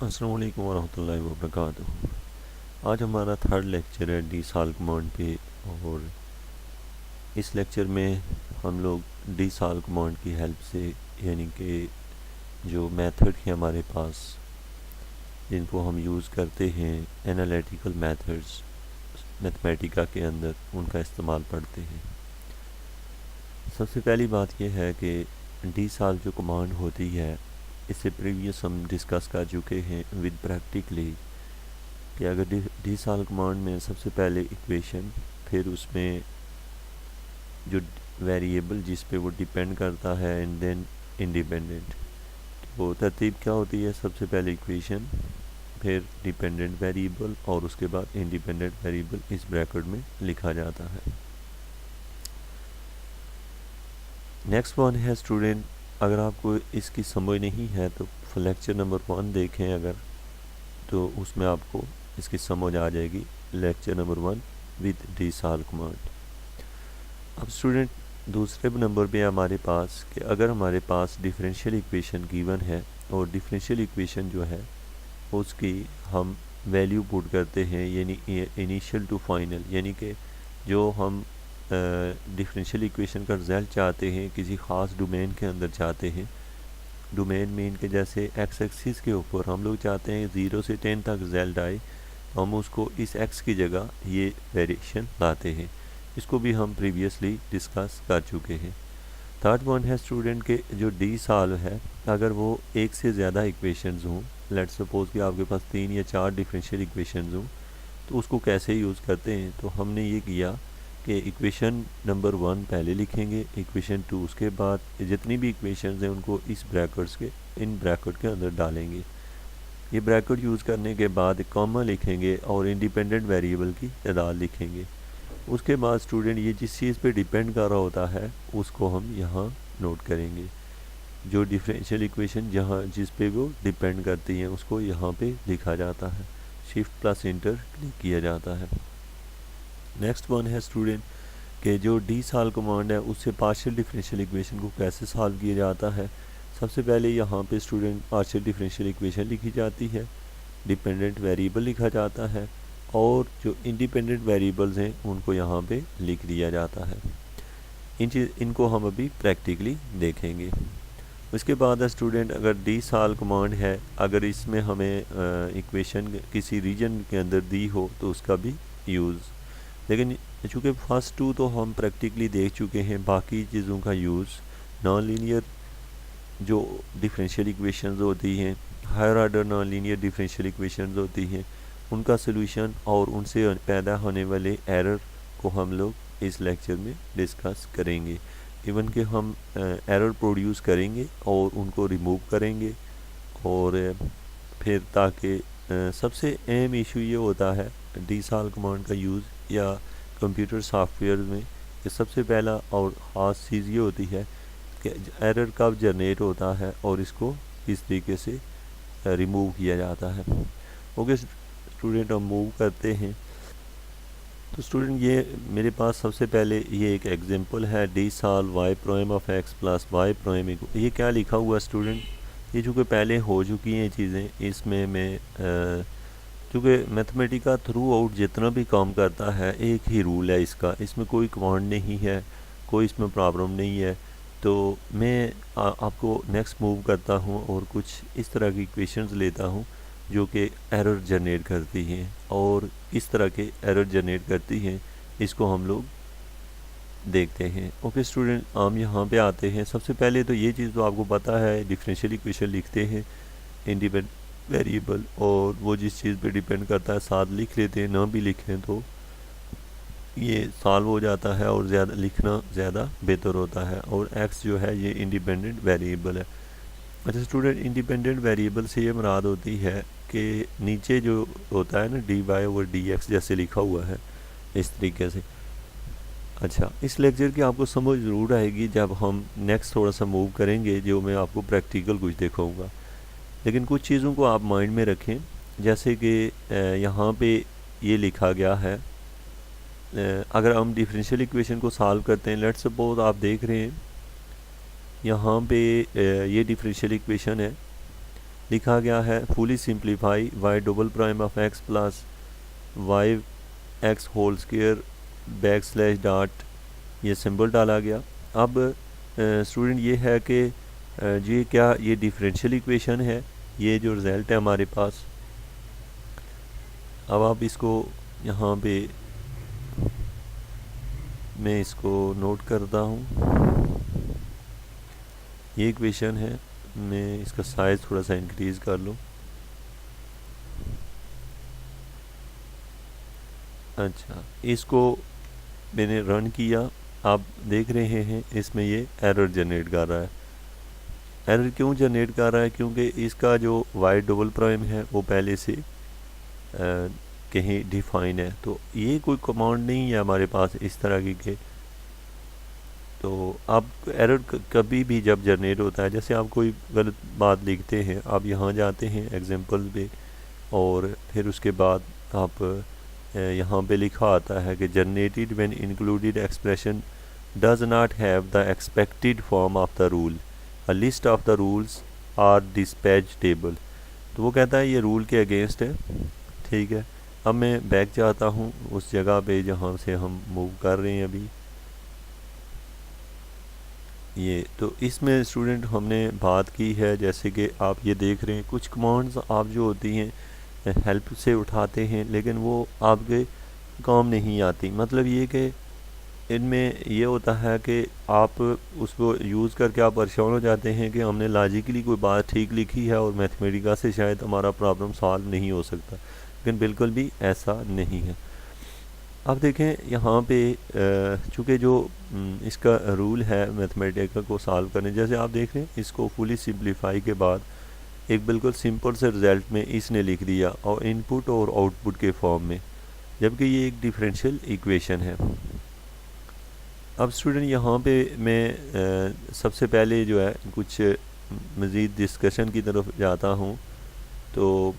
अस्सलाम वालेकुम वरहमतुल्लाहि वबरकातुहू। आज हमारा थर्ड लेक्चर है डी साल कमांड पे। और इस लेक्चर में हम लोग डी साल कमांड की हेल्प से, यानी कि जो मेथड है हमारे पास जिनको हम यूज़ करते हैं एनालिटिकल मेथड्स मैथमेटिका के अंदर, उनका इस्तेमाल पढ़ते हैं। सबसे पहली बात यह है कि डी साल जो कमांड होती है, इससे प्रीवियस हम डिस्कस कर चुके हैं विद प्रैक्टिकली कि अगर डी साल कमांड में सबसे पहले इक्वेशन, फिर उसमें जो वेरिएबल जिस पे वो डिपेंड करता है, एंड देन इंडिपेंडेंट। तो तरतीब क्या होती है? सबसे पहले इक्वेशन, फिर डिपेंडेंट वेरिएबल और उसके बाद इंडिपेंडेंट वेरिएबल इस ब्रैकेट में लिखा जाता है। नेक्स्ट वन है स्टूडेंट, अगर आपको इसकी समझ नहीं है तो लेक्चर नंबर 1 देखें अगर, तो उसमें आपको इसकी समझ आ जाएगी। लेक्चर नंबर 1 विद डी साल कमांड। अब स्टूडेंट दूसरे नंबर पे हमारे पास कि अगर हमारे पास डिफरेंशियल इक्वेशन गिवन है और डिफरेंशियल इक्वेशन जो है उसकी हम वैल्यू पुट करते हैं, यानी इनिशियल टू फाइनल, यानी कि जो हम डिफरेंशियल इक्वेशन का रिजल्ट चाहते हैं किसी ख़ास डोमेन के अंदर चाहते हैं। डोमेन में इनके जैसे एक्स एक्सिस के ऊपर हम लोग चाहते हैं 0 से 10 तक रिजल्ट आए, हम उसको इस एक्स की जगह ये वेरिएशन लाते हैं। इसको भी हम प्रीवियसली डिस्कस कर चुके हैं। थर्ड वन है स्टूडेंट के जो डी साल है, अगर वो एक से ज़्यादा इक्वेशंस हों, लेट्स सपोज कि आपके पास 3 या 4 डिफरेंशियल इक्वेशंस हों, तो उसको कैसे यूज़ करते हैं। तो हमने ये किया कि इक्वेशन नंबर 1 पहले लिखेंगे, इक्वेशन 2 उसके बाद, जितनी भी इक्वेशंस हैं उनको इस इन ब्रैकेट के अंदर डालेंगे। ये ब्रैकेट यूज़ करने के बाद कॉमा लिखेंगे और इंडिपेंडेंट वेरिएबल की तादाद लिखेंगे। उसके बाद स्टूडेंट ये जिस चीज़ पे डिपेंड कर रहा होता है उसको हम यहाँ नोट करेंगे। जो डिफरेंशियल इक्वेशन जहाँ जिस पे वो डिपेंड करती हैं उसको यहाँ पे लिखा जाता है, शिफ्ट प्लस इंटर क्लिक किया जाता है। नेक्स्ट वन है स्टूडेंट कि जो डी साल कमांड है उससे पार्शियल डिफरेंशियल इक्वेशन को कैसे सॉल्व किया जाता है। सबसे पहले यहाँ पे स्टूडेंट पार्शियल डिफरेंशियल इक्वेशन लिखी जाती है, डिपेंडेंट वेरिएबल लिखा जाता है और जो इंडिपेंडेंट वेरिएबल्स हैं उनको यहाँ पे लिख दिया जाता है। इनको हम अभी प्रैक्टिकली देखेंगे। उसके बाद स्टूडेंट अगर डी साल कमांड है, अगर इसमें हमें इक्वेशन किसी रीजन के अंदर दी हो तो उसका भी यूज़, लेकिन चूँकि फर्स्ट 2 तो हम प्रैक्टिकली देख चुके हैं, बाकी चीज़ों का यूज़ नॉन लीनियर जो डिफरेंशियल इक्वेशंस होती हैं, higher order non linear differential equations होती हैं, उनका सलूशन और उनसे पैदा होने वाले एरर को हम लोग इस लेक्चर में डिस्कस करेंगे। इवन कि हम एरर प्रोड्यूस करेंगे और उनको रिमूव करेंगे। और फिर ताकि सबसे अहम इशू ये होता है डी साल कमांड का यूज़ या कंप्यूटर सॉफ्टवेयर में कि सबसे पहला और ख़ास चीज़ ये होती है कि एरर कब जनरेट होता है और इसको किस तरीके से रिमूव किया जाता है। ओके स्टूडेंट, हम मूव करते हैं। तो स्टूडेंट ये मेरे पास सबसे पहले ये एक एग्जांपल है, D solve y prime of x plus y prime. ये क्या लिखा हुआ स्टूडेंट, ये चूँकि पहले हो चुकी हैं चीज़ें, इसमें मैं क्योंकि मैथमेटिका थ्रू आउट जितना भी काम करता है एक ही रूल है इसका, इसमें कोई कमांड नहीं है, कोई इसमें प्रॉब्लम नहीं है। तो मैं आपको नेक्स्ट मूव करता हूँ और कुछ इस तरह की इक्वेशंस लेता हूँ जो कि एरर जनरेट करती हैं, और इस तरह के एरर जनरेट करती हैं इसको हम लोग देखते हैं। ओके स्टूडेंट, हम यहाँ पे आते हैं। सबसे पहले तो ये चीज़ तो आपको पता है, डिफरेंशियल इक्वेशन लिखते हैं इंडिपेंडेंट वेरिएबल और वो जिस चीज़ पे डिपेंड करता है साथ लिख लेते हैं, ना भी लिखें तो ये सॉल्व हो जाता है और ज़्यादा लिखना ज़्यादा बेहतर होता है। और एक्स जो है ये इंडिपेंडेंट वेरिएबल है। अच्छा स्टूडेंट, इंडिपेंडेंट वेरिएबल से ये मुराद होती है कि नीचे जो होता है ना d y over d x जैसे लिखा हुआ है इस तरीके से। अच्छा, इस लेक्चर की आपको समझ ज़रूर आएगी जब हम नेक्स्ट थोड़ा सा मूव करेंगे, जो मैं आपको प्रैक्टिकल कुछ दिखाऊंगा। लेकिन कुछ चीज़ों को आप माइंड में रखें, जैसे कि यहाँ पे ये लिखा गया है, अगर हम डिफरेंशियल इक्वेशन को सॉल्व करते हैं, लेट्स सपोज आप देख रहे हैं यहाँ पे ये डिफरेंशियल इक्वेशन है, लिखा गया है fully simplify y double prime of x plus y x whole square backslash dot, ये सिंबल डाला गया। अब स्टूडेंट ये है कि ये क्या ये डिफरेंशियल इक्वेशन है, ये जो रिज़ल्ट है हमारे पास। अब आप इसको यहाँ पे मैं इसको नोट करता हूँ, ये इक्वेशन है, मैं इसका साइज़ थोड़ा सा इंक्रीज़ कर लूँ। अच्छा, इसको मैंने रन किया, आप देख रहे हैं इसमें ये एरर जनरेट कर रहा है। एरर क्यों जनरेट कर रहा है? क्योंकि इसका जो वाई डबल प्राइम है वो पहले से कहीं डिफाइन है, तो ये कोई कमांड नहीं है हमारे पास इस तरह की तो आप एरर कभी भी जब जनरेट होता है, जैसे आप कोई गलत बात लिखते हैं, आप यहाँ जाते हैं एग्जांपल पे और फिर उसके बाद आप यहाँ पे लिखा आता है कि generated when included expression does not have the expected form of the rule, a list of the rules are dispatch table. तो वो कहता है ये रूल के अगेंस्ट है। ठीक है, अब मैं बैक जाता हूँ उस जगह पे जहाँ से हम मूव कर रहे हैं अभी। ये तो इसमें स्टूडेंट हमने बात की है, जैसे कि आप ये देख रहे हैं कुछ कमांड्स आप जो होती हैं हेल्प से उठाते हैं लेकिन वो आपके काम नहीं आती। मतलब ये कि इनमें ये होता है कि आप उसको यूज़ करके आप परेशान हो जाते हैं कि हमने लॉजिकली कोई बात ठीक लिखी है और मैथमेटिका से शायद हमारा प्रॉब्लम सॉल्व नहीं हो सकता, लेकिन बिल्कुल भी ऐसा नहीं है। अब देखें यहाँ पे चूँकि जो इसका रूल है मैथमेटिका को सॉल्व करने, जैसे आप देख रहे हैं इसको फुली सिंप्लीफाई के बाद एक बिल्कुल सिंपल से रिज़ल्ट में इसने लिख दिया और इनपुट और आउटपुट के फॉर्म में, जबकि ये एक डिफरेंशियल इक्वेशन है। अब स्टूडेंट यहाँ पे मैं सबसे पहले जो है कुछ मज़ीद डिस्कशन की तरफ जाता हूँ। तो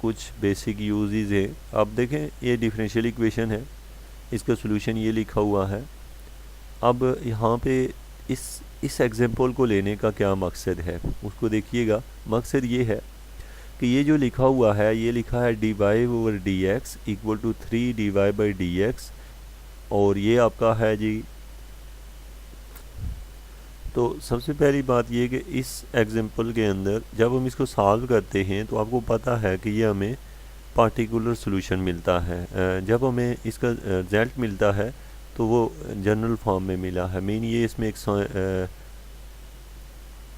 कुछ बेसिक यूजेस हैं। अब देखें ये डिफरेंशियल इक्वेशन है, इसका सॉल्यूशन ये लिखा हुआ है। अब यहाँ पे इस एग्जांपल को लेने का क्या मकसद है उसको देखिएगा। मकसद ये है कि ये जो लिखा हुआ है, ये लिखा है dy over dx equal to 3dy/dx, और ये आपका है जी। तो सबसे पहली बात ये कि इस एग्जांपल के अंदर जब हम इसको सॉल्व करते हैं तो आपको पता है कि ये हमें पार्टिकुलर सॉल्यूशन मिलता है। जब हमें इसका रिजल्ट मिलता है तो वो जनरल फॉर्म में मिला है। मीन ये इसमें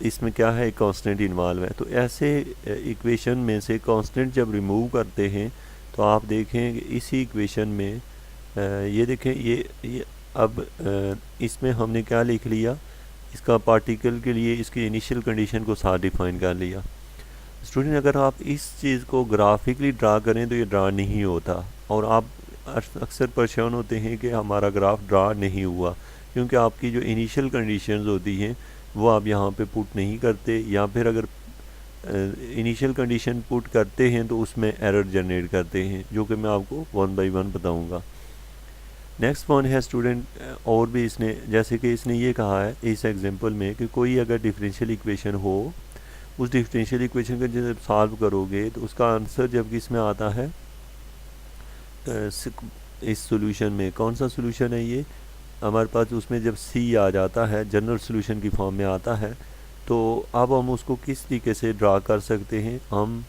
इसमें क्या है, एक कांस्टेंट इन्वॉल्व है। तो ऐसे इक्वेशन में से कांस्टेंट जब रिमूव करते हैं तो आप देखें कि इसी इक्वेशन में ये देखें ये अब इसमें हमने क्या लिख लिया, इसका पार्टिकल के लिए इसकी इनिशियल कंडीशन को साथ डिफाइन कर लिया। स्टूडेंट अगर आप इस चीज़ को ग्राफिकली ड्रा करें तो ये ड्रा नहीं होता, और आप अक्सर परेशान होते हैं कि हमारा ग्राफ ड्रा नहीं हुआ, क्योंकि आपकी जो इनिशियल कंडीशंस होती हैं वो आप यहाँ पे पुट नहीं करते, या फिर अगर इनिशियल कंडीशन पुट करते हैं तो उसमें एरर जनरेट करते हैं, जो कि मैं आपको 1 बाय 1 बताऊँगा। नेक्स्ट वन है स्टूडेंट, और भी इसने जैसे कि इसने ये कहा है इस एग्जांपल में कि कोई अगर डिफरेंशियल इक्वेशन हो, उस डिफरेंशियल इक्वेशन को जब सॉल्व करोगे तो उसका आंसर जबकि इसमें आता है इस सॉल्यूशन में, कौन सा सॉल्यूशन है ये हमारे पास, उसमें जब सी आ जाता है जनरल सॉल्यूशन की फॉर्म में आता है, तो अब हम उसको किस तरीके से ड्रा कर सकते हैं। हम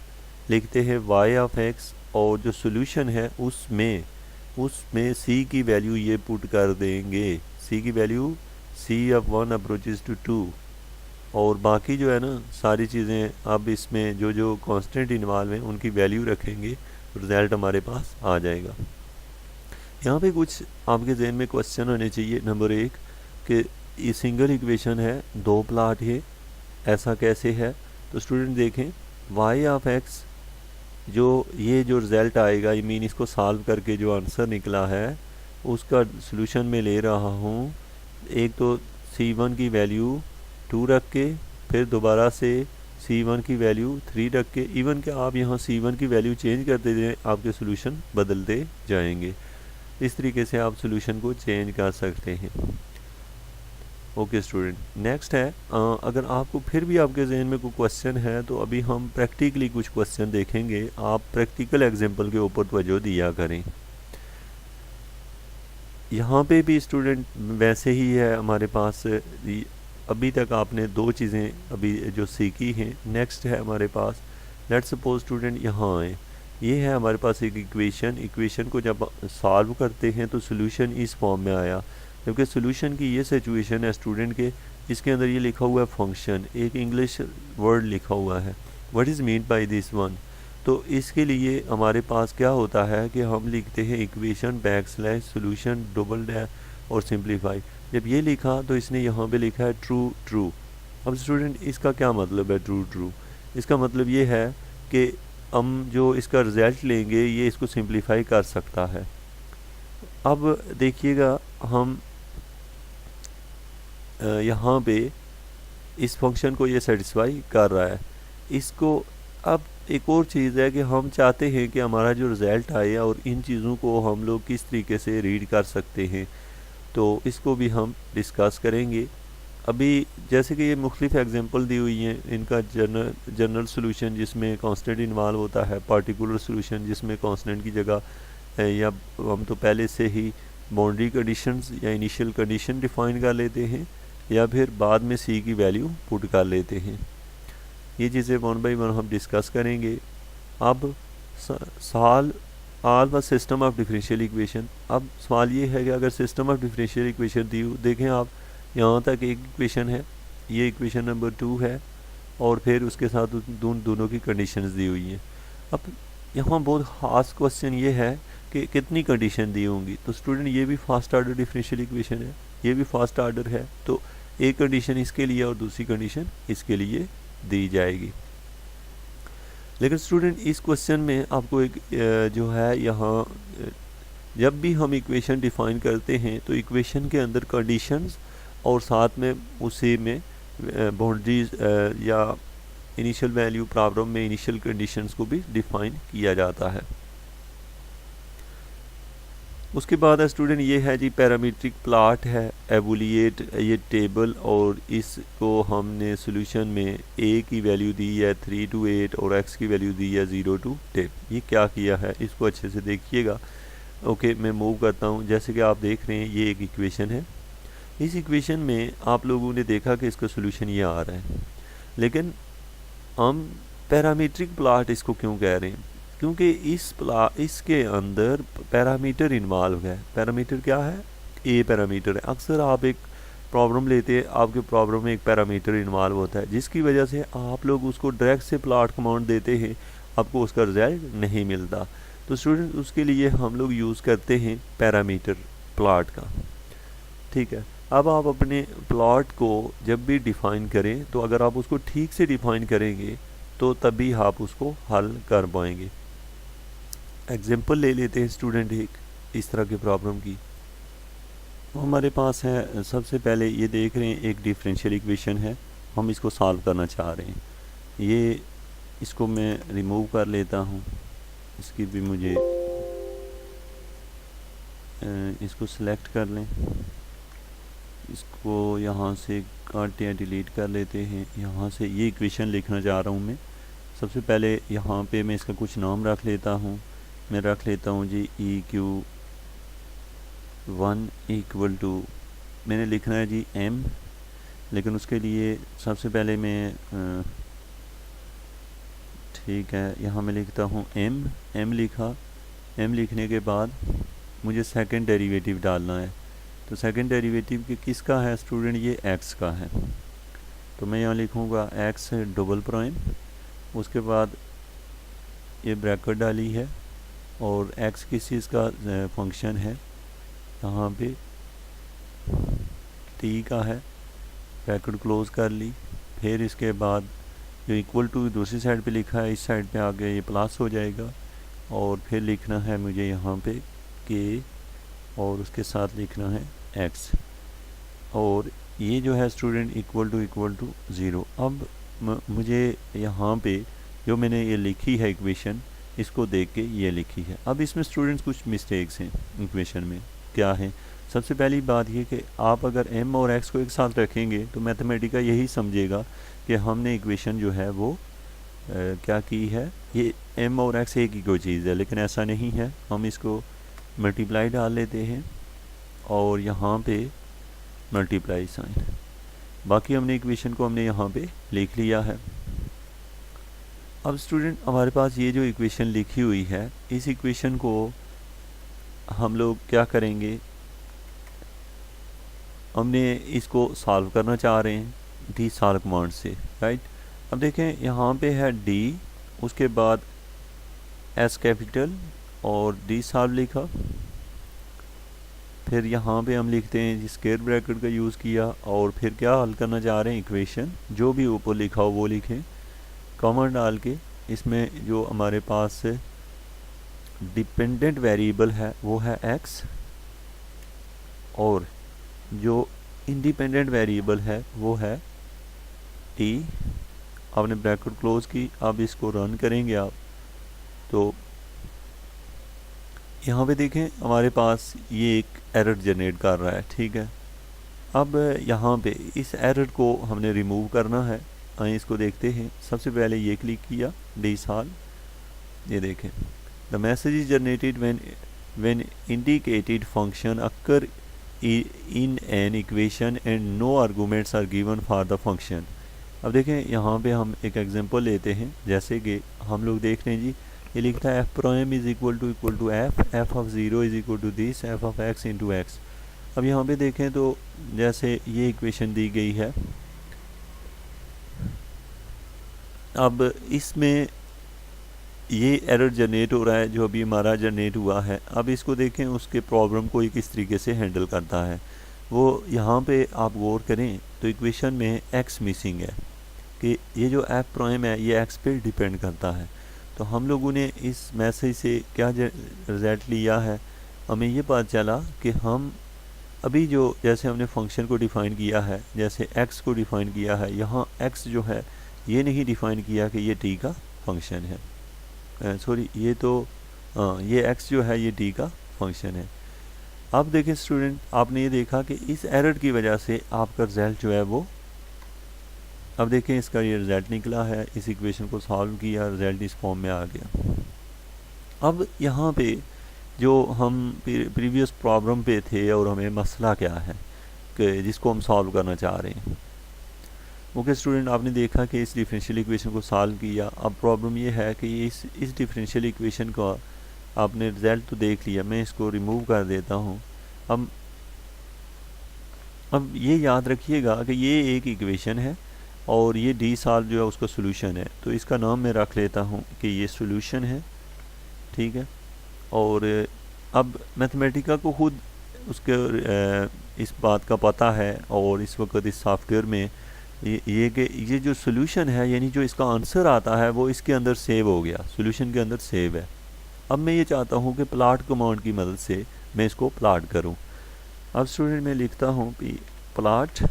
लिखते हैं y ऑफ x और जो सॉल्यूशन है उसमें c की वैल्यू ये पुट कर देंगे, c की value c of 1 approaches to 2, और बाकी जो है ना सारी चीज़ें अब इसमें जो जो कांस्टेंट इन्वॉल्व हैं उनकी वैल्यू रखेंगे, रिज़ल्ट हमारे पास आ जाएगा। यहाँ पे कुछ आपके जहन में क्वेश्चन होने चाहिए। नंबर 1 कि ये सिंगल इक्वेशन है, 2 प्लॉट है, ऐसा कैसे है। तो स्टूडेंट देखें y ऑफ x जो ये जो रिज़ल्ट आएगा, आई मीन इसको सॉल्व करके जो आंसर निकला है उसका सॉल्यूशन में ले रहा हूँ। एक तो c1 की वैल्यू 2 रख के, फिर दोबारा से c1 की वैल्यू 3 रख के, इवन कि आप यहाँ c1 की वैल्यू चेंज करते जाएं आपके सॉल्यूशन बदलते जाएंगे। इस तरीके से आप सॉल्यूशन को चेंज कर सकते हैं। ओके स्टूडेंट, नेक्स्ट है अगर आपको फिर भी आपके जहन में कोई क्वेश्चन है तो अभी हम प्रैक्टिकली कुछ क्वेश्चन देखेंगे। आप प्रैक्टिकल एग्जांपल के ऊपर तवज्जो दिया करें। यहाँ पे भी स्टूडेंट वैसे ही है हमारे पास। अभी तक आपने दो चीज़ें अभी जो सीखी हैं। नेक्स्ट है हमारे पास, लेट्स सपोज स्टूडेंट यहाँ आए, ये है हमारे पास एक इक्वेशन को जब सॉल्व करते हैं तो सोल्यूशन इस फॉर्म में आया। जबकि सोल्यूशन की ये सिचुएशन है स्टूडेंट के, इसके अंदर ये लिखा हुआ है फंक्शन, एक इंग्लिश वर्ड लिखा हुआ है, what is mean by this one. तो इसके लिए हमारे पास क्या होता है कि हम लिखते हैं equation backslash solution double dash और सिंप्लीफाई। जब ये लिखा तो इसने यहाँ पे लिखा है ट्रू ट्रू। अब स्टूडेंट इसका क्या मतलब है ट्रू ट्रू? इसका मतलब ये है कि हम जो इसका रिज़ल्ट लेंगे ये इसको सिंप्लीफाई कर सकता है। अब देखिएगा हम यहाँ पे इस फंक्शन को ये सेटिस्फाई कर रहा है इसको। अब एक और चीज़ है कि हम चाहते हैं कि हमारा जो रिज़ल्ट आए और इन चीज़ों को हम लोग किस तरीके से रीड कर सकते हैं, तो इसको भी हम डिस्कस करेंगे। अभी जैसे कि ये मुख्तलिफ एग्जांपल दी हुई हैं, इनका जनरल सॉल्यूशन जिसमें कांस्टेंट इन्वॉल्व होता है, पार्टिकुलर सॉल्यूशन जिसमें कांस्टेंट की जगह या हम तो पहले से ही बाउंड्री कंडीशंस या इनिशियल कंडीशन डिफाइन कर लेते हैं या फिर बाद में सी की वैल्यू पुट कर लेते हैं। ये चीज़ें वन बाई वन हम डिस्कस करेंगे। अब सॉल्व व सिस्टम ऑफ डिफरेंशियल इक्वेशन। अब सवाल ये है कि अगर सिस्टम ऑफ डिफरेंशियल इक्वेशन दी हो, देखें आप यहाँ तक एक इक्वेशन है, ये इक्वेशन नंबर 2 है और फिर उसके साथ दोनों की कंडीशंस दी हुई हैं। अब यहाँ बहुत ख़ास क्वेश्चन ये है कि कितनी कंडीशन दी होंगी। तो स्टूडेंट ये भी फर्स्ट आर्डर डिफरेंशियल इक्वेशन है, ये भी फर्स्ट आर्डर है, तो एक कंडीशन इसके लिए और दूसरी कंडीशन इसके लिए दी जाएगी। लेकिन स्टूडेंट इस क्वेश्चन में आपको एक जो है यहाँ जब भी हम इक्वेशन डिफाइन करते हैं तो इक्वेशन के अंदर कंडीशंस और साथ में उसी में बाउंड्रीज या इनिशियल वैल्यू प्रॉब्लम में इनिशियल कंडीशंस को भी डिफाइन किया जाता है। उसके बाद स्टूडेंट ये है जी पैरामीट्रिक प्लॉट है, एवोलिएट ये टेबल, और इसको हमने सॉल्यूशन में a की वैल्यू दी है 3 to 8 और x की वैल्यू दी है 0 to 10। ये क्या किया है इसको अच्छे से देखिएगा। ओके, मैं मूव करता हूँ। जैसे कि आप देख रहे हैं ये एक इक्वेशन है। इस इक्वेशन में आप लोगों ने देखा कि इसका सॉल्यूशन ये आ रहा है, लेकिन हम पैरामीट्रिक प्लॉट इसको क्यों कह रहे हैं? क्योंकि इसके अंदर पैरामीटर इन्वॉल्व है। पैरामीटर क्या है? ए पैरामीटर है। अक्सर आप एक प्रॉब्लम लेते हैं, आपके प्रॉब्लम में एक पैरामीटर इन्वॉल्व होता है जिसकी वजह से आप लोग उसको डायरेक्ट से प्लॉट कमांड देते हैं, आपको उसका रिजल्ट नहीं मिलता। तो स्टूडेंट उसके लिए हम लोग यूज़ करते हैं पैरामीटर प्लॉट का। ठीक है, अब आप अपने प्लॉट को जब भी डिफ़ाइन करें तो अगर आप उसको ठीक से डिफ़ाइन करेंगे तो तभी आप उसको हल कर पाएंगे। एग्जाम्पल ले लेते हैं स्टूडेंट एक इस तरह की प्रॉब्लम की। तो हमारे पास है, सबसे पहले ये देख रहे हैं एक डिफरेंशियल इक्वेशन है, हम इसको सॉल्व करना चाह रहे हैं। ये इसको मैं रिमूव कर लेता हूँ, इसकी भी मुझे इसको सिलेक्ट कर लें, इसको यहाँ से काट या डिलीट कर लेते हैं। यहाँ से ये इक्वेशन लिखना चाह रहा हूँ मैं। सबसे पहले यहाँ पे मैं इसका कुछ नाम रख लेता हूँ। मैं रख लेता हूँ जी EQ1 इक्वल टू, मैंने लिखना है जी M, लेकिन उसके लिए सबसे पहले मैं ठीक है यहाँ मैं लिखता हूँ M लिखा। M लिखने के बाद मुझे सेकंड डेरिवेटिव डालना है। तो सेकंड डेरिवेटिव किसका है स्टूडेंट? ये x का है। तो मैं यहाँ लिखूँगा x डबल प्राइम, उसके बाद ये ब्रैकेट डाली है और x किस चीज़ का फंक्शन है, यहाँ पे t का है, ब्रैकेट क्लोज कर ली। फिर इसके बाद जो इक्वल टू दूसरी साइड पे लिखा है, इस साइड पे आगे ये प्लस हो जाएगा और फिर लिखना है मुझे यहाँ पे k और उसके साथ लिखना है x, और ये जो है स्टूडेंट इक्वल टू 0। अब मुझे यहाँ पे जो मैंने ये लिखी है इक्वेशन, इसको देख के ये लिखी है। अब इसमें स्टूडेंट्स कुछ मिस्टेक्स हैं इक्वेशन में। क्या है? सबसे पहली बात ये कि आप अगर m और x को एक साथ रखेंगे तो मैथमेटिका यही समझेगा कि हमने इक्वेशन जो है वो क्या की है, ये m और x एक ही कोई चीज़ है, लेकिन ऐसा नहीं है। हम इसको मल्टीप्लाई डाल लेते हैं और यहाँ पे मल्टीप्लाई साइन, बाकी हमने इक्वेशन को हमने यहाँ पे लिख लिया है। अब स्टूडेंट हमारे पास ये जो इक्वेशन लिखी हुई है, इस इक्वेशन को हम लोग क्या करेंगे, हमने इसको सॉल्व करना चाह रहे हैं डी सॉल्व कमांड से, राइट। अब देखें यहाँ पे है डी, उसके बाद एस कैपिटल और डी सॉल्व लिखा, फिर यहाँ पे हम लिखते हैं स्क्वायर ब्रैकेट का यूज़ किया और फिर क्या हल करना चाह रहे हैं, इक्वेशन जो भी ऊपर लिखा हो वो लिखें, कॉमा डाल के इसमें जो हमारे पास डिपेंडेंट वेरिएबल है वो है x और जो इंडिपेंडेंट वेरिएबल है वो है t। आपने ब्रैकेट क्लोज की, अब इसको रन करेंगे आप तो यहाँ पे देखें हमारे पास ये एक एरर जनरेट कर रहा है, ठीक है। अब यहाँ पे इस एरर को हमने रिमूव करना है, आइए इसको देखते हैं। सबसे पहले ये क्लिक किया डी सॉल्व, ये देखें the message is generated when indicated function occur in an equation and no arguments are given for the function. अब देखें यहाँ पे हम एक एग्जांपल लेते हैं, जैसे कि हम लोग देख रहे हैं जी, ये लिखता है f prime is equal to f of zero is equal to this f of x into x. अब यहाँ पे देखें तो जैसे ये इक्वेशन दी गई है, अब इसमें ये एरर जनरेट हो रहा है जो अभी हमारा जनरेट हुआ है। अब इसको देखें उसके प्रॉब्लम को ये किस तरीके से हैंडल करता है, वो यहाँ पे आप गौर करें तो इक्वेशन में x मिसिंग है कि ये जो एफ प्राइम है ये x पे डिपेंड करता है। तो हम लोगों ने इस मैसेज से क्या रिज़ल्ट लिया है, हमें ये पता चला कि हम अभी जो जैसे हमने फंक्शन को डिफ़ाइन किया है, जैसे x को डिफ़ाइन किया है, यहाँ x जो है ये नहीं डिफ़ाइन किया कि ये t का फंक्शन है, सॉरी ये तो ये x जो है ये t का फंक्शन है। अब देखिए स्टूडेंट, आपने ये देखा कि इस एरर की वजह से आपका रिज़ल्ट जो है वो, अब देखें इसका ये रिज़ल्ट निकला है, इस इक्वेशन को सॉल्व किया, रिज़ल्ट इस फॉर्म में आ गया। अब यहाँ पे जो हम प्रीवियस प्रॉब्लम पे थे और हमें मसला क्या है कि जिसको हम सॉल्व करना चाह रहे हैं। ओके स्टूडेंट, आपने देखा कि इस डिफरेंशियल इक्वेशन को सॉल्व किया। अब प्रॉब्लम ये है कि इस डिफरेंशियल इक्वेशन का आपने रिज़ल्ट तो देख लिया, मैं इसको रिमूव कर देता हूँ। अब ये याद रखिएगा कि ये एक इक्वेशन है और ये डी सॉल्व जो है उसका सोल्यूशन है, तो इसका नाम मैं रख लेता हूँ कि ये सोल्यूशन है, ठीक है। और अब मैथमेटिका को खुद उसके इस बात का पता है और इस वक्त इस सॉफ्टवेयर में ये कि ये जो सोल्यूशन है यानी जो इसका आंसर आता है वो इसके अंदर सेव हो गया, सोल्यूशन के अंदर सेव है। अब मैं ये चाहता हूँ कि प्लॉट कमांड की मदद से मैं इसको प्लॉट करूँ। अब स्टूडेंट मैं लिखता हूँ कि प्लॉट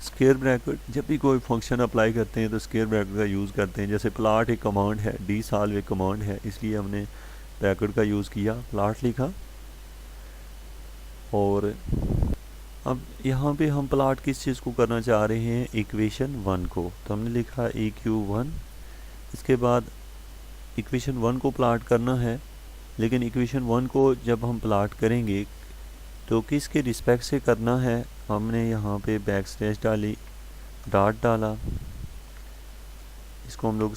स्क्वायर ब्रैकेट, जब भी कोई फंक्शन अप्लाई करते हैं तो स्क्वायर ब्रैकेट का यूज़ करते हैं। जैसे प्लॉट एक कमांड है, डी सॉल्व एक कमांड है, इसलिए हमने ब्रैकेट का यूज़ किया, प्लॉट लिखा। और अब यहाँ पे हम प्लॉट किस चीज़ को करना चाह रहे हैं, इक्वेशन 1 को, तो हमने लिखा EQ1। इसके बाद इक्वेशन 1 को प्लॉट करना है, लेकिन इक्वेशन 1 को जब हम प्लॉट करेंगे तो किसके रिस्पेक्ट से करना है, हमने यहाँ पे बैक स्लैश डाली, डॉट डाला, इसको हम लोग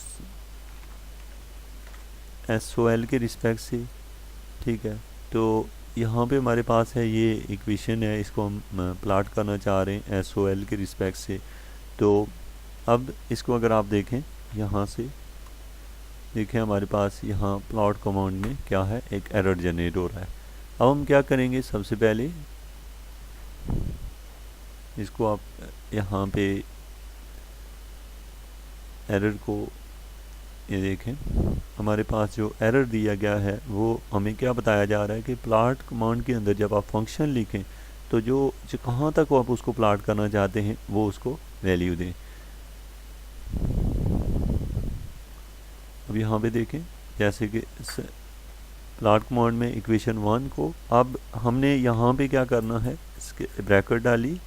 SOL के रिस्पेक्ट से, ठीक है। तो यहाँ पे हमारे पास है ये इक्वेशन है, इसको हम प्लॉट करना चाह रहे हैं SOL के रिस्पेक्ट से। तो अब इसको अगर आप देखें यहाँ से, देखें हमारे पास यहाँ प्लॉट कमांड में क्या है, एक एरर जनरेट हो रहा है। अब हम क्या करेंगे, सबसे पहले इसको आप यहाँ पे एरर को ये देखें, हमारे पास जो एरर दिया गया है वो हमें क्या बताया जा रहा है कि प्लॉट कमांड के अंदर जब आप फंक्शन लिखें तो जो कहाँ तक आप उसको प्लॉट करना चाहते हैं वो उसको वैल्यू दें। अब यहाँ पे देखें जैसे कि प्लॉट कमांड में इक्वेशन 1 को अब हमने यहाँ पे क्या करना है, इसके ब्रैकेट डाली,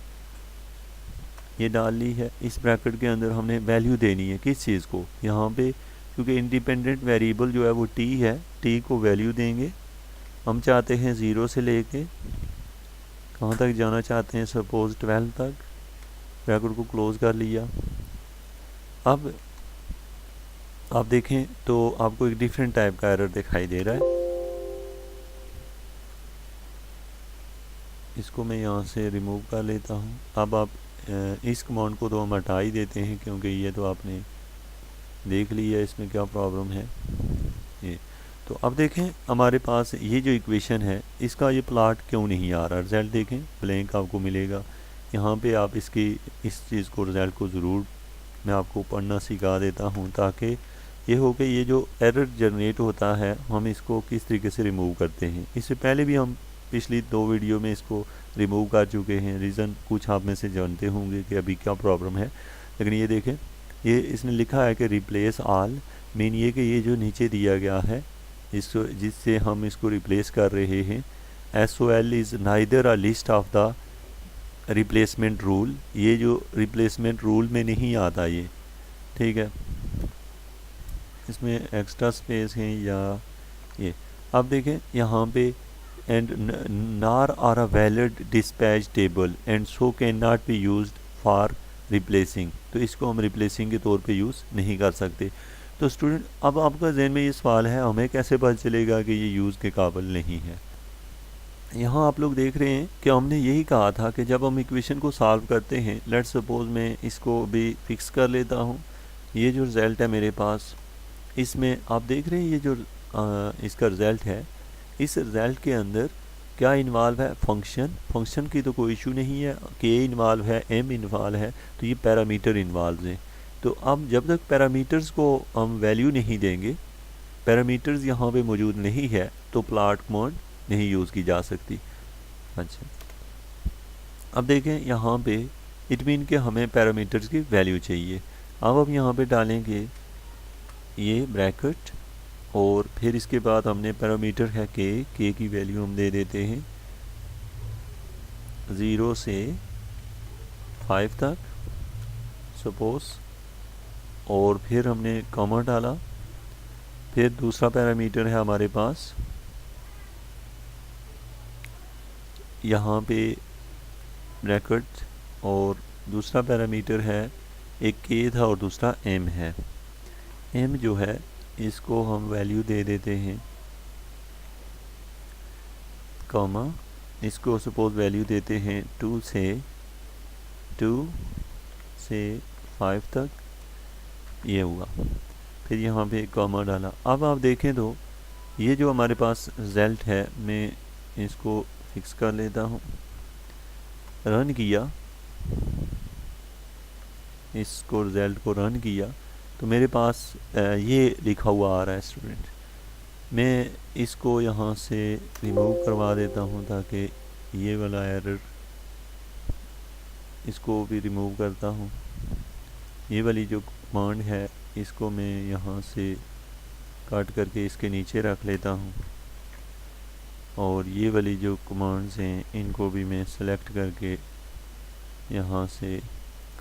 ये डाल ली है। इस ब्रैकेट के अंदर हमने वैल्यू देनी है किस चीज़ को, यहाँ पे क्योंकि इंडिपेंडेंट वेरिएबल जो है वो t है, t को वैल्यू देंगे। हम चाहते हैं 0 से लेके कहाँ तक जाना चाहते हैं, सपोज 12 तक। ब्रैकेट को क्लोज कर लिया। अब आप देखें तो आपको एक डिफरेंट टाइप का एरर दिखाई दे रहा है। इसको मैं यहाँ से रिमूव कर लेता हूँ। अब आप इस कमांड को तो हम हटा ही देते हैं क्योंकि ये तो आपने देख लिया इसमें क्या प्रॉब्लम है। ये तो अब देखें हमारे पास ये जो इक्वेशन है इसका ये प्लॉट क्यों नहीं आ रहा। रिज़ल्ट देखें ब्लैंक आपको मिलेगा। यहाँ पे आप इसकी इस चीज़ को रिज़ल्ट को ज़रूर मैं आपको पढ़ना सिखा देता हूँ ताकि ये हो कि ये जो एरर जनरेट होता है हम इसको किस तरीके से रिमूव करते हैं। इससे पहले भी हम पिछली 2 वीडियो में इसको रिमूव कर चुके हैं। रीज़न कुछ आप में से जानते होंगे कि अभी क्या प्रॉब्लम है, लेकिन ये देखें ये इसने लिखा है कि रिप्लेस ऑल, मीन ये कि ये जो नीचे दिया गया है इसको जिससे हम इसको रिप्लेस कर रहे हैं, SOL is neither a list of the replacement rule. ये जो रिप्लेसमेंट रूल में नहीं आता ये, ठीक है, इसमें एक्स्ट्रा स्पेस है या ये। अब देखें यहाँ पे and nor are a valid dispatch table and so can not be used for replacing. तो इसको हम रिप्लेसिंग के तौर पे यूज़ नहीं कर सकते। तो स्टूडेंट अब आपका जहन में ये सवाल है हमें कैसे पता चलेगा कि ये यूज़ के काबिल नहीं है। यहाँ आप लोग देख रहे हैं कि हमने यही कहा था कि जब हम इक्वेशन को सॉल्व करते हैं, लेट्स सपोज मैं इसको भी फिक्स कर लेता हूँ। ये जो रिज़ल्ट है मेरे पास, इसमें आप देख रहे हैं ये जो इसका रिज़ल्ट है, इस रिज़ल्ट के अंदर क्या इन्वॉल्व है, फंक्शन की तो कोई इशू नहीं है, के इन्वॉल्व है, एम इन्वॉल्व है, तो ये पैरामीटर इन्वॉल्व हैं। तो अब जब तक पैरामीटर्स को हम वैल्यू नहीं देंगे, पैरामीटर्स यहाँ पे मौजूद नहीं है, तो प्लॉट कमांड नहीं यूज़ की जा सकती। अच्छा अब देखें यहाँ पे इट मीन कि हमें पैरामीटर्स की वैल्यू चाहिए। अब हम यहाँ पे डालेंगे ये ब्रैकेट और फिर इसके बाद हमने पैरामीटर है के की वैल्यू हम दे देते हैं 0 से 5 तक सपोज, और फिर हमने कॉमा डाला। फिर दूसरा पैरामीटर है हमारे पास यहाँ पे ब्रैकेट, और दूसरा पैरामीटर है एक के था और दूसरा एम है। एम जो है इसको हम वैल्यू दे देते हैं कॉमा, इसको सपोज वैल्यू देते हैं 2 से 5 तक, ये हुआ। फिर यहाँ पे कॉमा डाला। अब आप देखें तो ये जो हमारे पास रिज़ल्ट है, मैं इसको फिक्स कर लेता हूँ, रन किया, इसको रिज़ल्ट को रन किया तो मेरे पास ये लिखा हुआ आ रहा है स्टूडेंट। मैं इसको यहाँ से रिमूव करवा देता हूँ ताकि ये वाला एरर, इसको भी रिमूव करता हूँ। ये वाली जो कमांड है इसको मैं यहाँ से काट करके इसके नीचे रख लेता हूँ, और ये वाली जो कमांड्स हैं इनको भी मैं सेलेक्ट करके यहाँ से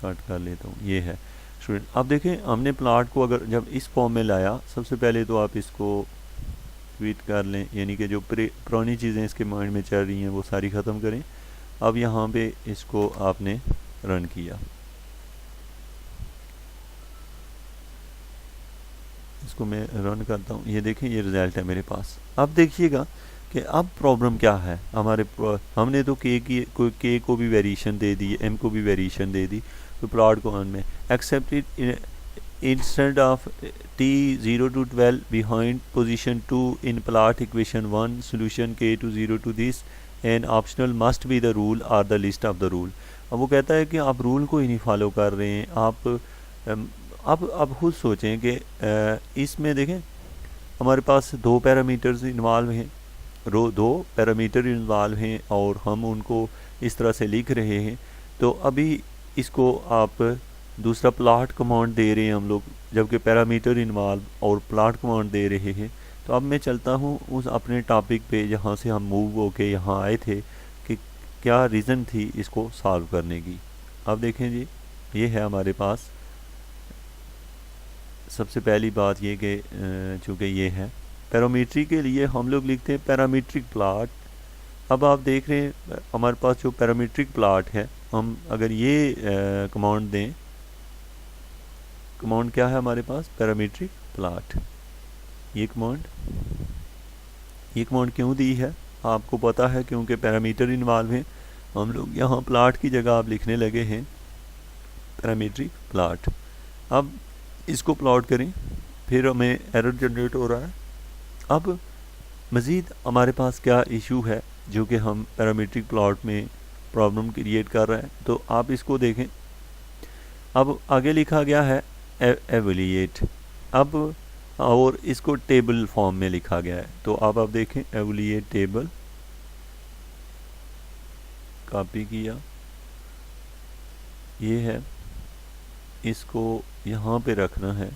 काट कर लेता हूँ। ये है स्टूडेंट। अब देखें हमने प्लॉट को अगर जब इस फॉर्म में लाया, सबसे पहले तो आप इसको ट्वीट कर लें, यानी कि जो पुरानी चीज़ें इसके माइंड में चल रही हैं वो सारी ख़त्म करें। अब यहाँ पे इसको आपने रन किया, इसको मैं रन करता हूँ। ये देखें ये रिज़ल्ट है मेरे पास। अब देखिएगा कि अब प्रॉब्लम क्या है हमारे, हमने तो के को भी वेरिएशन दे दी, एम को भी वेरिएशन दे दी, तो प्लॉट को ऑन में accepted instead of t0 to 12 behind position 2 in plot equation 1 solution k to 0 to this and optional must be the rule or the list of the rule। अब वो कहता है कि आप रूल को ही नहीं फॉलो कर रहे हैं। आप खुद सोचें कि इसमें देखें हमारे पास 2 पैरामीटर्स इन्वॉल्व हैं, 2 पैरामीटर इन्वॉल्व हैं और हम उनको इस तरह से लिख रहे हैं। तो अभी इसको आप दूसरा प्लॉट कमांड दे रहे हैं हम लोग, जबकि पैरामीटर इन्वॉल्व और प्लॉट कमांड दे रहे हैं। तो अब मैं चलता हूँ उस अपने टॉपिक पे जहाँ से हम मूव होके यहाँ आए थे कि क्या रीज़न थी इसको सॉल्व करने की। अब देखें जी, ये है हमारे पास सबसे पहली बात ये कि चूँकि ये है पैरामीट्री के लिए हम लोग लिखते हैं पैरामीट्रिक प्लॉट। अब आप देख रहे हैं हमारे पास जो पैरामीट्रिक प्लॉट है, हम अगर ये कमांड दें, कमांड क्या है हमारे पास, पैरामीट्रिक प्लॉट। ये कमांड क्यों दी है आपको पता है, क्योंकि पैरामीटर इन्वॉल्व हैं। हम लोग यहाँ प्लॉट की जगह आप लिखने लगे हैं पैरामीट्रिक प्लॉट। अब इसको प्लॉट करें, फिर हमें एरर जनरेट हो रहा है। अब मज़ीद हमारे पास क्या इशू है जो कि हम पैरामीट्रिक प्लॉट में प्रॉब्लम क्रिएट कर रहा है, तो आप इसको देखें। अब आगे लिखा गया है एवैल्यूएट, अब और इसको टेबल फॉर्म में लिखा गया है। तो अब आप देखें एवैल्यूएट टेबल, कॉपी किया, ये है, इसको यहाँ पे रखना है।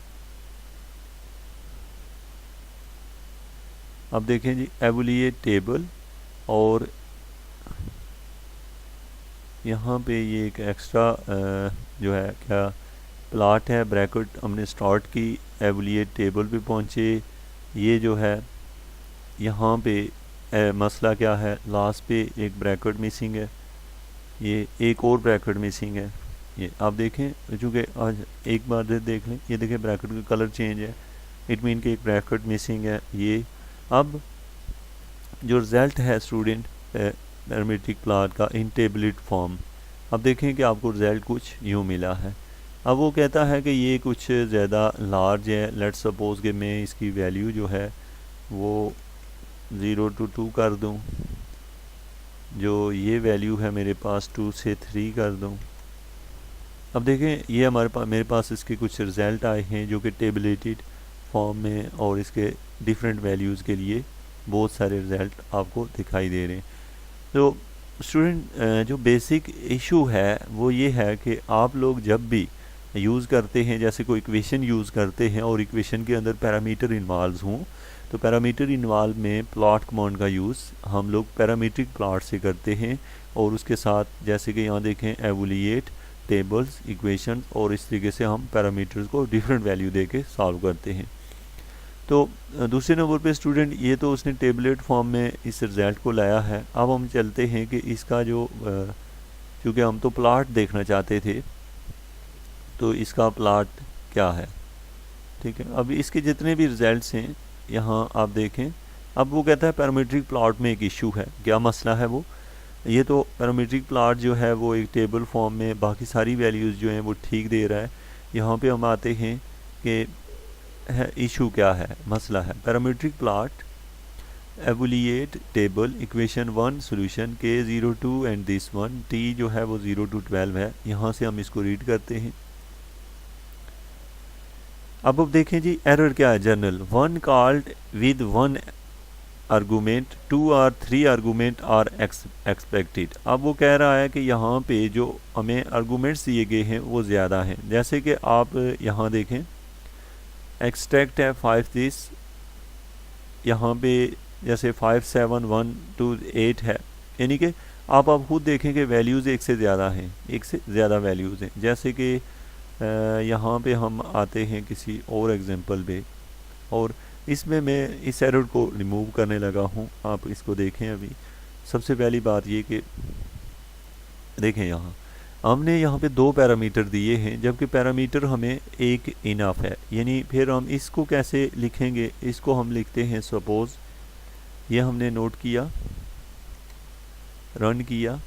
अब देखें जी एवैल्यूएट टेबल, और यहाँ पे ये एक एक्स्ट्रा जो है क्या प्लॉट है, ब्रैकेट हमने स्टार्ट की, एवैल्यूएट टेबल पे पहुँचे। ये जो है यहाँ पे मसला क्या है, लास्ट पे एक ब्रैकेट मिसिंग है, ये एक और ब्रैकेट मिसिंग है। ये आप देखें, चूँकि आज एक बार देख लें, ये देखें ब्रैकेट का कलर चेंज है, इट मीन कि एक ब्रैकेट मिसिंग है ये। अब जो रिज़ल्ट है स्टूडेंट पैरामीट्रिक प्लॉट का इन टेबलेट फॉर्म, अब देखें कि आपको रिज़ल्ट कुछ यूँ मिला है। अब वो कहता है कि ये कुछ ज़्यादा लार्ज है, लेट्स सपोज कि मैं इसकी वैल्यू जो है वो 0 to 2 कर दूं, जो ये वैल्यू है मेरे पास 2 से 3 कर दूं। अब देखें ये मेरे पास इसके कुछ रिज़ल्ट आए हैं जो कि टेबलेटेड फॉर्म में, और इसके डिफरेंट वैल्यूज़ के लिए बहुत सारे रिज़ल्ट आपको दिखाई दे रहे हैं। तो स्टूडेंट जो बेसिक इशू है वो ये है कि आप लोग जब भी यूज़ करते हैं, जैसे कोई इक्वेशन यूज़ करते हैं और इक्वेशन के अंदर पैरामीटर इन्वॉल्व हों, तो पैरामीटर इन्वॉल्व में प्लॉट कमांड का यूज़ हम लोग पैरामीट्रिक प्लॉट से करते हैं, और उसके साथ जैसे कि यहाँ देखें एवैल्यूएट टेबल्स, इक्वेशन, और इस तरीके से हम पैरामीटर्स को डिफरेंट वैल्यू दे के सॉल्व करते हैं। तो दूसरे नंबर पे स्टूडेंट ये तो उसने टेबलेट फॉर्म में इस रिज़ल्ट को लाया है। अब हम चलते हैं कि इसका जो क्योंकि हम तो प्लॉट देखना चाहते थे, तो इसका प्लॉट क्या है, ठीक है। अब इसके जितने भी रिज़ल्ट्स हैं यहाँ आप देखें। अब वो कहता है पैरामीट्रिक प्लॉट में एक इशू है, क्या मसला है वो, ये तो पैरामीट्रिक प्लॉट जो है वो एक टेबल फॉर्म में बाकी सारी वैल्यूज़ जो हैं वो ठीक दे रहा है। यहाँ पे हम आते हैं कि इशू क्या है, मसला है parametric plot एवैल्यूएट table equation 1 solution के 0 to and this one T जो है वो 0 to 12 है। यहाँ से हम इसको रीड करते हैं। अब देखें जी एरर क्या है, जनरल 1 कॉल्ड विद 1 आर्गूमेंट 2 और 3 आर्गूमेंट आर एक्सपेक्टेड। अब वो कह रहा है कि यहाँ पे जो हमें आर्गूमेंट्स दिए गए हैं वो ज़्यादा हैं। जैसे कि आप यहाँ देखें एक्सट्रैक्ट है 5 दिस, यहाँ पे जैसे 5 7 1 2 8 है, यानी कि आप खुद देखें कि वैल्यूज़ एक से ज़्यादा हैं, एक से ज़्यादा वैल्यूज़ हैं। जैसे कि यहाँ पे हम आते हैं किसी और एग्जांपल पे, और इसमें मैं इस एरर को रिमूव करने लगा हूँ। आप इसको देखें। अभी सबसे पहली बात ये कि देखें यहाँ हमने यहाँ पे 2 पैरामीटर दिए हैं, जबकि पैरामीटर हमें एक इनफ है, यानी फिर हम इसको कैसे लिखेंगे, इसको हम लिखते हैं सपोज़, ये हमने नोट किया, रन किया।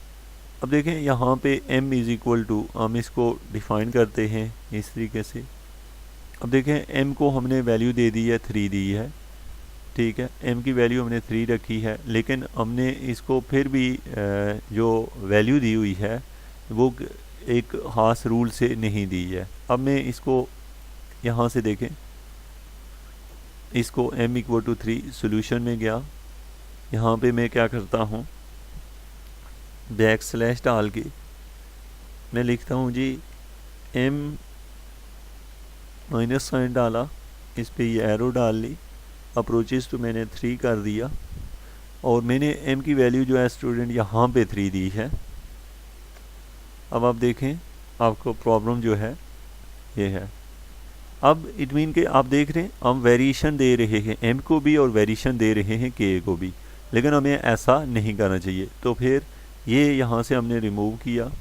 अब देखें यहाँ पे m इज़ इक्वल टू, हम इसको डिफ़ाइन करते हैं इस तरीके से। अब देखें m को हमने वैल्यू दे दी है 3 दी है, ठीक है, m की वैल्यू हमने 3 रखी है, लेकिन हमने इसको फिर भी जो वैल्यू दी हुई है वो एक ख़ास रूल से नहीं दी है। अब मैं इसको यहाँ से देखें, इसको m इक्वल टू 3 सोल्यूशन में गया, यहाँ पे मैं क्या करता हूँ, बैक स्लैश डाल के मैं लिखता हूँ जी m माइनस साइन डाला, इस पे ये एरो डाल ली, अप्रोचेस तो मैंने 3 कर दिया और मैंने m की वैल्यू जो है स्टूडेंट यहाँ पे 3 दी है। अब आप देखें आपको प्रॉब्लम जो है ये है। अब इट मीन के आप देख रहे हैं हम वेरिएशन दे रहे हैं m को भी और वेरिएशन दे रहे हैं k को भी, लेकिन हमें ऐसा नहीं करना चाहिए। तो फिर ये यहाँ से हमने रिमूव किया,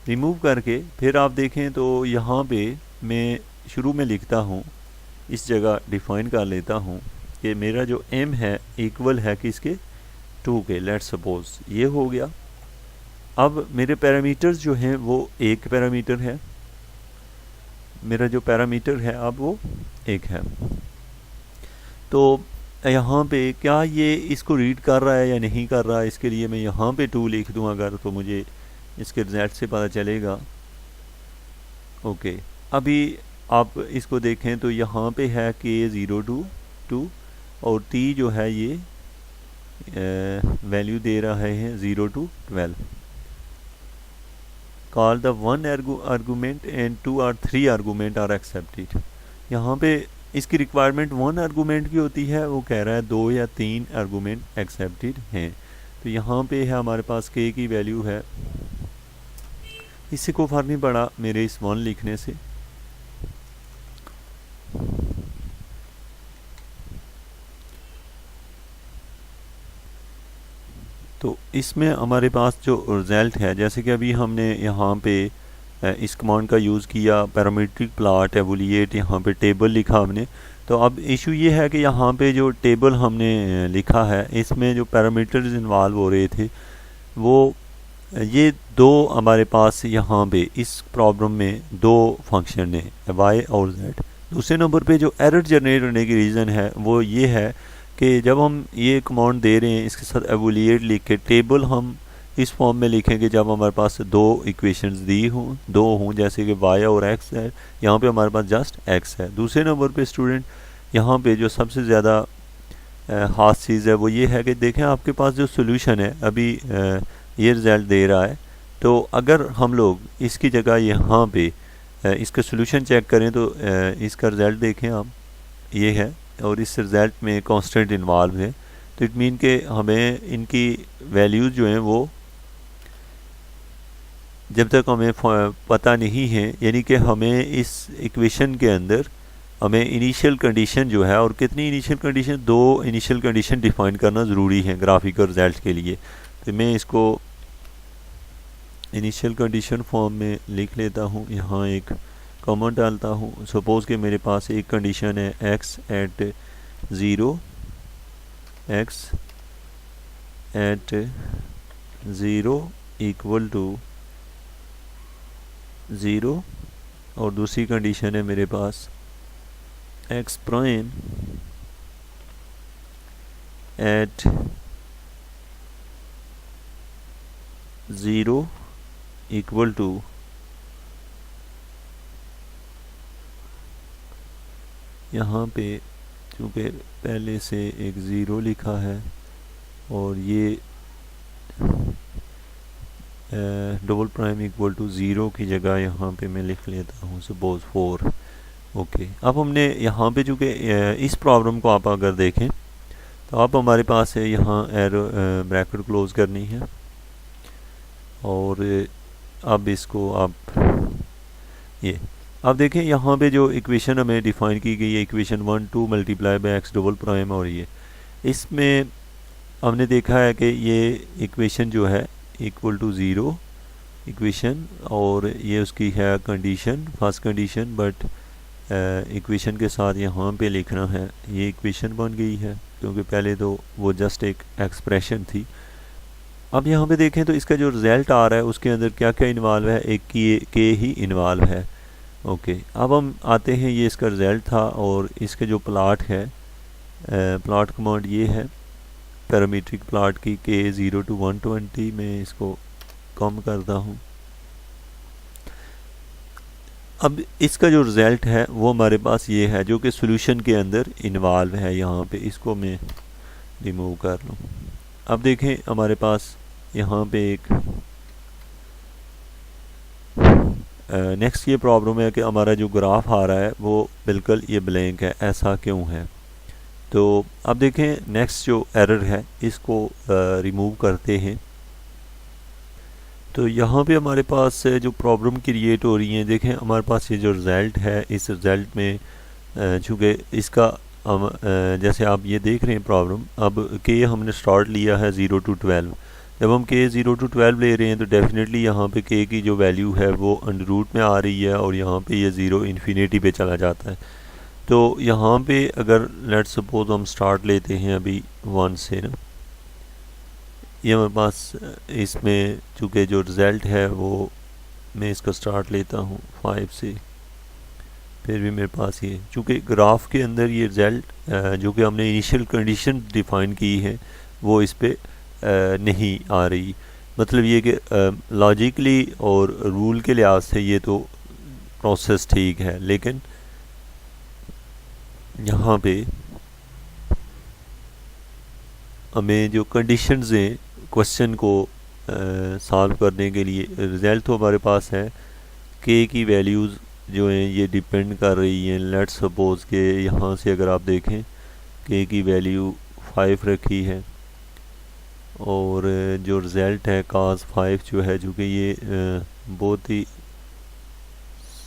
रिमूव करके फिर आप देखें तो यहाँ पे मैं शुरू में लिखता हूँ, इस जगह डिफाइन कर लेता हूँ कि मेरा जो m है इक्वल है किसके 2 के, लेट्स सपोज ये हो गया। अब मेरे पैरामीटर्स जो हैं वो एक पैरामीटर है, मेरा जो पैरामीटर है अब वो एक है। तो यहाँ पे क्या ये इसको रीड कर रहा है या नहीं कर रहा है, इसके लिए मैं यहाँ पे 2 लिख दूँ अगर, तो मुझे इसके रिजल्ट से पता चलेगा। ओके, अभी आप इसको देखें तो यहाँ पे है कि 0 to 2 और t जो है ये वैल्यू दे रहा है 0 to 12। Call the 1 argument and 2 और 3 आर्गूमेंट आर एक्सेप्टेड। यहाँ पे इसकी रिक्वायरमेंट 1 आर्गूमेंट की होती है, वो कह रहा है 2 या 3 आर्गूमेंट एक्सेप्टेड हैं। तो यहाँ पे है हमारे पास k की वैल्यू है, इससे कोई फर्क नहीं पड़ा मेरे इस 1 लिखने से। तो इसमें हमारे पास जो रिज़ल्ट है, जैसे कि अभी हमने यहाँ पे इस कमांड का यूज़ किया, पैरामीट्रिक प्लॉट एवोल्यूएट, यहाँ पे टेबल लिखा हमने। तो अब इशू ये है कि यहाँ पे जो टेबल हमने लिखा है इसमें जो पैरामीटर्स इन्वॉल्व हो रहे थे वो ये 2 हमारे पास यहाँ पे इस प्रॉब्लम में 2 फंक्शन है y और z। दूसरे नंबर पे जो एरर जनरेट होने की रीज़न है वो ये है कि जब हम ये कमांड दे रहे हैं इसके साथ एवोल्यूएट लिख के टेबल हम इस फॉर्म में लिखेंगे जब हमारे पास 2 इक्वेशंस दी हों, 2 हों, जैसे कि y और x है, यहाँ पे हमारे पास जस्ट x है। दूसरे नंबर पे स्टूडेंट यहाँ पे जो सबसे ज़्यादा ख़ास चीज़ है वो ये है कि देखें आपके पास जो सोल्यूशन है अभी ये रिज़ल्ट दे रहा है। तो अगर हम लोग इसकी जगह यहाँ पे इसका सोल्यूशन चेक करें तो इसका रिज़ल्ट देखें आप, ये है और इस रिज़ल्ट में कांस्टेंट इन्वॉल्व है। तो इट मीन के हमें इनकी वैल्यूज़ जो हैं वो जब तक हमें पता नहीं है, यानी कि हमें इस इक्वेशन के अंदर हमें इनिशियल कंडीशन जो है, और कितनी initial condition, 2 initial condition define करना ज़रूरी है ग्राफिकल रिजल्ट के लिए। तो मैं इसको इनिशियल कंडीशन फॉर्म में लिख लेता हूँ, यहाँ एक कॉमन डालता हूँ। सपोज़ कि मेरे पास एक कंडीशन है x at 0, x at 0 equal to 0, और दूसरी कंडीशन है मेरे पास x prime at 0 equal to यहाँ पे चूँकि पहले से एक 0 लिखा है और ये डबल प्राइम इक्वल टू 0 की जगह यहाँ पे मैं लिख लेता हूँ सपोज 4। ओके, अब हमने यहाँ पे चूँकि इस प्रॉब्लम को आप अगर देखें तो आप हमारे पास है यहाँ एरो ब्रैकेट क्लोज करनी है और अब इसको आप ये अब देखें यहाँ पे जो इक्वेशन हमें डिफाइन की गई है equation 1 2 multiply by x double prime, और ये इसमें हमने देखा है कि ये इक्वेशन जो है इक्वल टू 0 इक्वेशन, और ये उसकी है condition first condition, but equation के साथ यहाँ पे लिखना है ये इक्वेशन बन गई है क्योंकि पहले तो वो जस्ट एक एक्सप्रेशन थी। अब यहाँ पे देखें तो इसका जो रिज़ल्ट आ रहा है उसके अंदर क्या क्या इन्वॉल्व है, एक के ही इन्वॉल्व है। ओके, अब हम आते हैं, ये इसका रिज़ल्ट था और इसके जो प्लॉट है प्लॉट कमांड ये है पैरामीट्रिक प्लॉट की के 0 to 120। मैं इसको कम करता हूँ। अब इसका जो रिज़ल्ट है वो हमारे पास ये है जो कि सोल्यूशन के अंदर इन्वॉल्व है। यहाँ पे इसको मैं रिमूव कर लूँ। अब देखें हमारे पास यहाँ पे एक नेक्स्ट ये प्रॉब्लम है कि हमारा जो ग्राफ आ रहा है वो बिल्कुल ये ब्लैंक है, ऐसा क्यों है। तो अब देखें नेक्स्ट जो एरर है इसको रिमूव करते हैं। तो यहाँ पे हमारे पास जो प्रॉब्लम क्रिएट हो रही है, देखें हमारे पास ये जो रिज़ल्ट है, इस रिज़ल्ट में चूँकि इसका हम जैसे आप ये देख रहे हैं प्रॉब्लम, अब के हमने स्टार्ट लिया है 0 to 12। जब हम के 0 to 12 ले रहे हैं तो डेफिनेटली यहाँ पे के की जो वैल्यू है वो अंडर रूट में आ रही है और यहाँ पे ये 0 इन्फिनिटी पे चला जाता है। तो यहाँ पे अगर लेट्स सपोज हम स्टार्ट लेते हैं अभी 1 से ना, ये हमारे पास इसमें चूँकि जो रिज़ल्ट है वो मैं इसका स्टार्ट लेता हूँ 5 से, फिर भी मेरे पास ये चूँकि ग्राफ के अंदर ये रिज़ल्ट जो कि हमने इनिशियल कंडीशन डिफ़ाइन की है वो इस पे नहीं आ रही। मतलब ये कि लॉजिकली और रूल के लिहाज से ये तो प्रोसेस ठीक है, लेकिन यहाँ पे हमें जो कंडीशंस हैं क्वेश्चन को सॉल्व करने के लिए, रिज़ल्ट तो हमारे पास है, के की वैल्यूज़ जो हैं ये डिपेंड कर रही हैं। लेट्स सपोज के यहाँ से अगर आप देखें के की वैल्यू 5 रखी है और जो रिज़ल्ट है cos 5 जो है, जो कि ये बहुत ही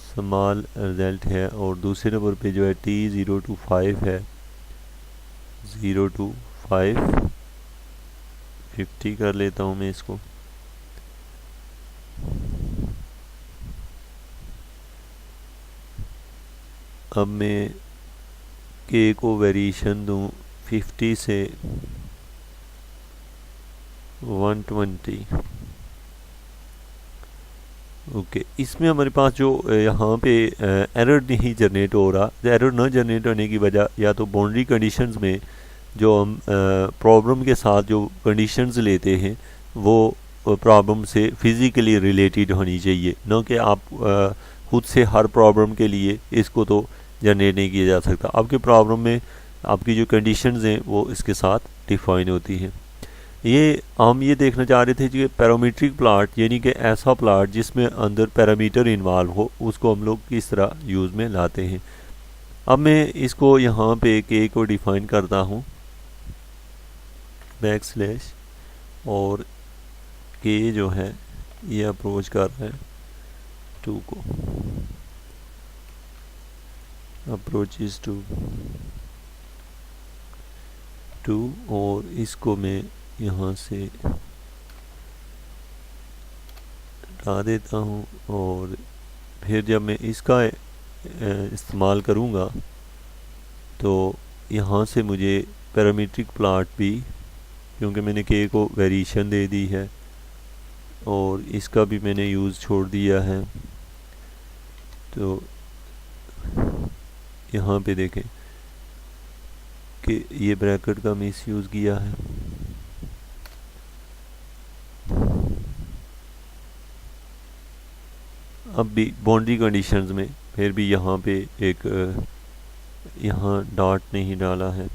स्मॉल रिज़ल्ट है। और दूसरे नंबर पे जो है t 0 to 5 है, 0 to 5 50 कर लेता हूँ मैं इसको। अब मैं के को वेरिएशन दूँ 50 से 120। ओके, इसमें हमारे पास जो यहाँ पे एरर नहीं जनरेट हो रहा, एरर न जनरेट होने की वजह या तो बाउंड्री कंडीशंस में जो हम प्रॉब्लम के साथ जो कंडीशंस लेते हैं वो प्रॉब्लम से फिज़िकली रिलेटेड होनी चाहिए, न कि आप खुद से हर प्रॉब्लम के लिए इसको तो जनरेट नहीं किया जा सकता। आपके प्रॉब्लम में आपकी जो कंडीशंस हैं वो इसके साथ डिफाइन होती हैं। ये हम ये देखना चाह रहे थे कि पैरामीट्रिक प्लाट यानी कि ऐसा प्लाट जिसमें अंदर पैरामीटर इन्वॉल्व हो, उसको हम लोग किस तरह यूज़ में लाते हैं। अब मैं इसको यहाँ पे के को डिफाइन करता हूँ बैकस्लैश, और के जो है ये अप्रोच कर रहा है 2 को, अप्रोच इज 2 और इसको मैं यहाँ से हटा देता हूँ। और फिर जब मैं इसका इस्तेमाल करूँगा तो यहाँ से मुझे पैरामीट्रिक प्लाट भी, क्योंकि मैंने के को वेरिएशन दे दी है और इसका भी मैंने यूज़ छोड़ दिया है, तो यहाँ पे देखें कि ये ब्रैकेट का मिस यूज़ किया है। अब भी बाउंड्री कंडीशंस में फिर भी यहाँ पे एक यहाँ डॉट नहीं डाला है,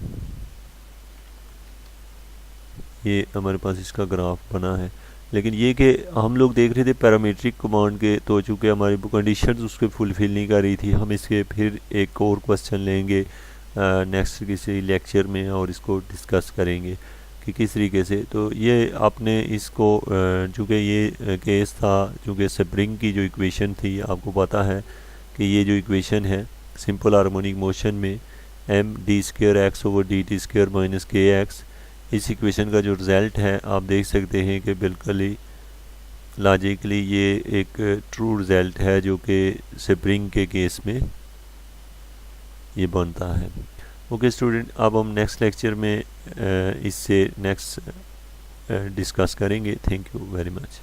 ये हमारे पास इसका ग्राफ बना है। लेकिन ये कि हम लोग देख रहे थे पैरामीट्रिक कमांड के, तो चूँकि हमारी कंडीशंस उसके फुलफिल नहीं कर रही थी, हम इसके फिर एक और क्वेश्चन लेंगे नेक्स्ट किसी लेक्चर में और इसको डिस्कस करेंगे कि किस तरीके से। तो ये आपने इसको चूँकि ये केस था, चूँकि स्प्रिंग की जो इक्वेशन थी, आपको पता है कि ये जो इक्वेशन है सिंपल हार्मोनिक मोशन में m d square x over d t square minus k x, इस इक्वेशन का जो रिज़ल्ट है आप देख सकते हैं कि बिल्कुल ही लॉजिकली ये एक ट्रू रिज़ल्ट है जो कि स्प्रिंग के केस में ये बनता है। ओके स्टूडेंट, अब हम नेक्स्ट लेक्चर में इससे नेक्स्ट डिस्कस करेंगे। Thank you very much.